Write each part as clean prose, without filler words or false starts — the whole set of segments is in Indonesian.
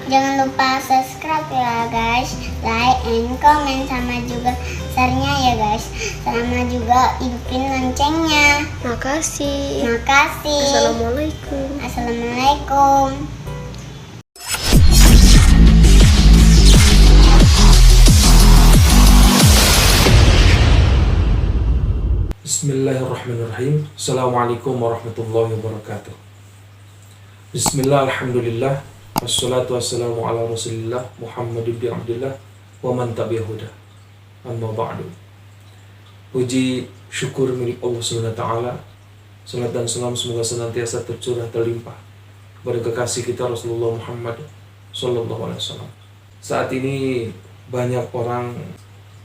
Jangan lupa subscribe ya guys, like and comment, sama juga share-nya ya guys, sama juga hidupin loncengnya. Makasih. Assalamualaikum. Bismillahirrahmanirrahim. Assalamualaikum warahmatullahi wabarakatuh. Bismillah, alhamdulillah, wassalatu wassalamu ala rasulillah Muhammad bin Abdullah wa man tabi'ahuda, amma ba'du. Puji syukur milik Allah SWT. Salat dan salam semoga senantiasa tercurah terlimpah kepada kekasih kita Rasulullah Muhammad sallallahu alaihi wasallam. Saat ini banyak orang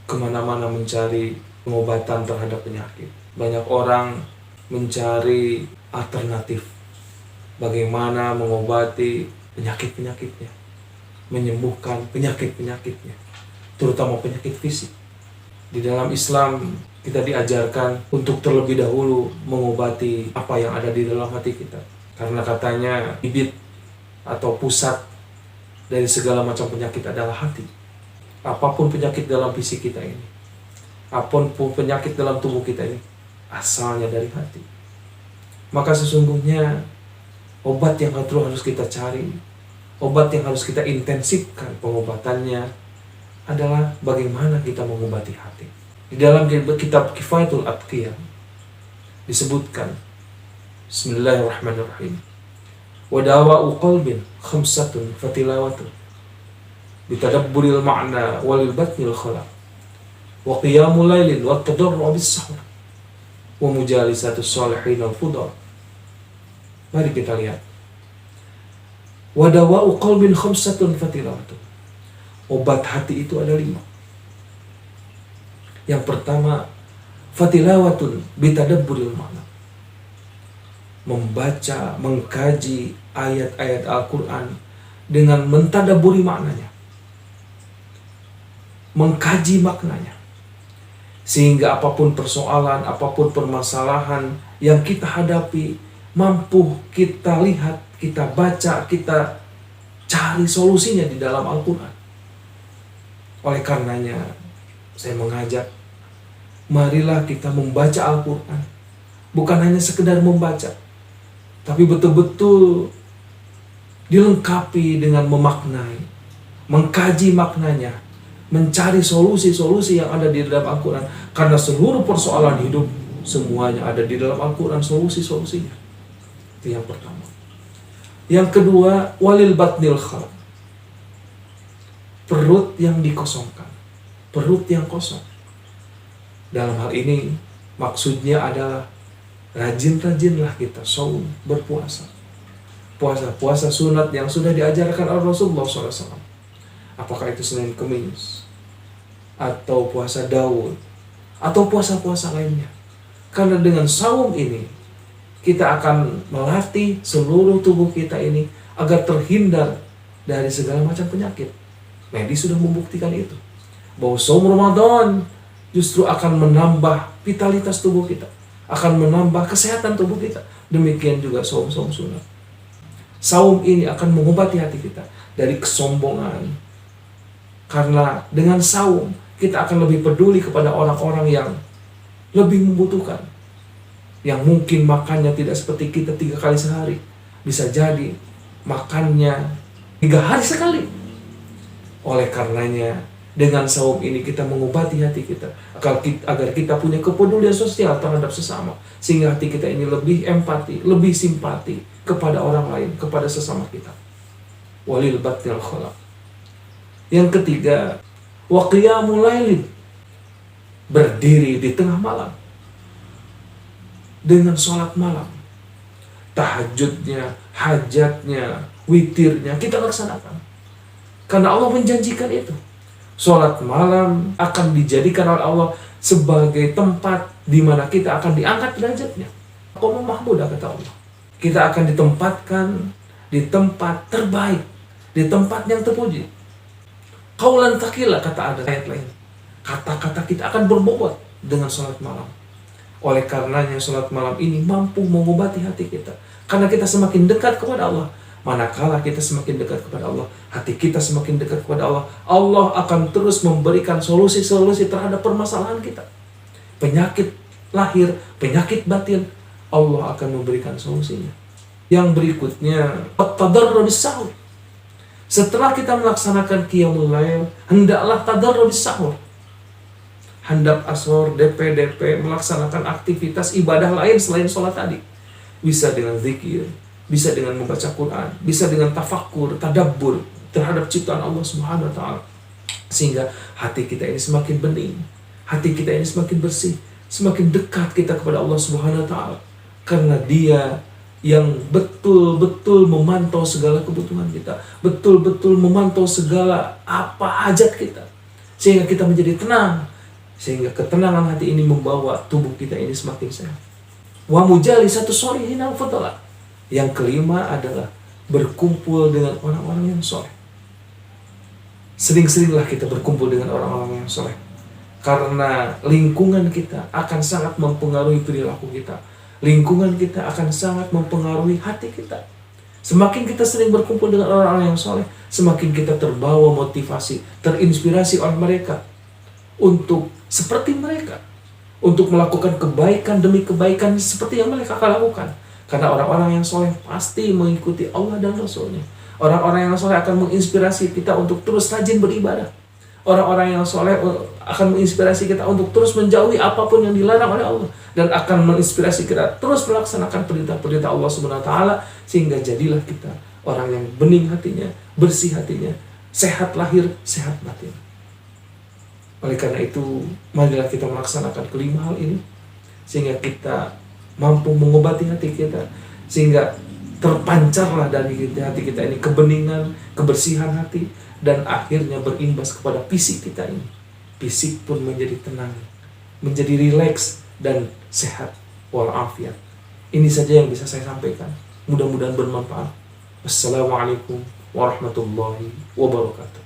kemana-mana mencari pengobatan terhadap penyakit. Banyak orang mencari alternatif bagaimana mengobati penyakit-penyakitnya, menyembuhkan penyakit-penyakitnya, terutama penyakit fisik. Di dalam Islam kita diajarkan untuk terlebih dahulu mengobati apa yang ada di dalam hati kita, karena katanya bibit atau pusat dari segala macam penyakit adalah hati. Apapun penyakit dalam fisik kita ini, apapun penyakit dalam tubuh kita ini, asalnya dari hati. Maka sesungguhnya obat yang harus kita cari, obat yang harus kita intensifkan pengobatannya adalah bagaimana kita mengobati hati. Di dalam kitab Kifayatul Atqiyah disebutkan, Bismillahirrahmanirrahim, wa dawa'u qalbin khamsatun fatilawatun bitadabburil ma'na walil batnil khalaq wa qiyamul lailin wa tadarru' bis sahur wa mujalisatus salihin al fudar. Mari kita lihat. Wadawa'u qalbin khamsatun fatilawatun. Obat hati itu ada 5. Yang pertama, fatilawatun bitadabburil ma'na. Membaca, mengkaji ayat-ayat Al-Quran dengan mentadaburi maknanya. Mengkaji maknanya. Sehingga apapun persoalan, apapun permasalahan yang kita hadapi, mampu kita lihat, kita baca, kita cari solusinya di dalam Al-Quran. Oleh karenanya, saya mengajak, marilah kita membaca Al-Quran. Bukan hanya sekedar membaca, tapi betul-betul dilengkapi dengan memaknai, mengkaji maknanya, mencari solusi-solusi yang ada di dalam Al-Quran. Karena seluruh persoalan hidup, semuanya ada di dalam Al-Quran, solusi-solusinya. Itu yang pertama. Yang kedua, walil batnil khalaq. Perut yang dikosongkan, perut yang kosong. Dalam hal ini maksudnya adalah rajin-rajinlah kita saum, berpuasa. Puasa sunat yang sudah diajarkan oleh Rasulullah SAW. Apakah itu Senin Kemis, atau puasa Daud, atau puasa-puasa lainnya. Karena dengan saum ini kita akan melatih seluruh tubuh kita ini agar terhindar dari segala macam penyakit. Medis sudah membuktikan itu, bahwa saum Ramadan justru akan menambah vitalitas tubuh kita, akan menambah kesehatan tubuh kita. Demikian juga saum sunat. Saum ini akan mengobati hati kita dari kesombongan. Karena dengan saum kita akan lebih peduli kepada orang-orang yang lebih membutuhkan, yang mungkin makannya tidak seperti kita 3 kali sehari. Bisa jadi makannya 3 hari sekali. Oleh karenanya, dengan saum ini kita mengobati hati kita agar kita punya kepedulian sosial terhadap sesama, sehingga hati kita ini lebih empati, lebih simpati kepada orang lain, kepada sesama kita. Walil batnil khalaq. Yang ketiga, wa qiyamul lailin. Berdiri di tengah malam dengan sholat malam, tahajudnya, hajatnya, witirnya kita laksanakan. Karena Allah menjanjikan itu. Sholat malam akan dijadikan oleh Allah sebagai tempat di mana kita akan diangkat derajatnya. Maqam mahmudah kata Allah. Kita akan ditempatkan di tempat terbaik, di tempat yang terpuji. Qaulan thaqila kata ada ayat lain. Kata-kata kita akan berbobot dengan sholat malam. Oleh karenanya sholat malam ini mampu mengobati hati kita. Karena kita semakin dekat kepada Allah. Manakala kita semakin dekat kepada Allah, hati kita semakin dekat kepada Allah, Allah akan terus memberikan solusi-solusi terhadap permasalahan kita. Penyakit lahir, penyakit batin, Allah akan memberikan solusinya. Yang berikutnya, at-tadarrub bis-sahur. Setelah kita melaksanakan qiyamul lail, hendaklah tadarrub bis-sahur. Handap ashor, DP, melaksanakan aktivitas ibadah lain selain sholat tadi. Bisa dengan zikir, bisa dengan membaca Quran, bisa dengan tafakkur, tadabbur terhadap ciptaan Allah Subhanahu wa taala. Sehingga hati kita ini semakin bening, hati kita ini semakin bersih, semakin dekat kita kepada Allah Subhanahu wa taala. Karena Dia yang betul-betul memantau segala kebutuhan kita, betul-betul memantau segala apa hajat kita. Sehingga kita menjadi tenang, sehingga ketenangan hati ini membawa tubuh kita ini semakin sehat. Wa mujalisatu sholihin al-fudala. Yang kelima adalah berkumpul dengan orang-orang yang soleh. Sering-seringlah kita berkumpul dengan orang-orang yang soleh. Karena lingkungan kita akan sangat mempengaruhi perilaku kita. Lingkungan kita akan sangat mempengaruhi hati kita. Semakin kita sering berkumpul dengan orang-orang yang soleh, semakin kita terbawa motivasi, terinspirasi oleh mereka. Untuk seperti mereka. Untuk melakukan kebaikan demi kebaikan seperti yang mereka akan lakukan. Karena orang-orang yang soleh pasti mengikuti Allah dan Rasulnya. Orang-orang yang soleh akan menginspirasi kita untuk terus rajin beribadah. Orang-orang yang soleh akan menginspirasi kita untuk terus menjauhi apapun yang dilarang oleh Allah. Dan akan menginspirasi kita terus melaksanakan perintah-perintah Allah Subhanahu wa taala. Sehingga jadilah kita orang yang bening hatinya, bersih hatinya, sehat lahir, sehat batin. Oleh karena itu, marilah kita melaksanakan kelima hal ini. Sehingga kita mampu mengobati hati kita, sehingga terpancarlah dari hati kita ini kebeningan, kebersihan hati, dan akhirnya berimbas kepada fisik kita ini. Fisik pun menjadi tenang, menjadi rileks dan sehat walafiat. Ini saja yang bisa saya sampaikan. Mudah-mudahan bermanfaat. Wassalamualaikum warahmatullahi wabarakatuh.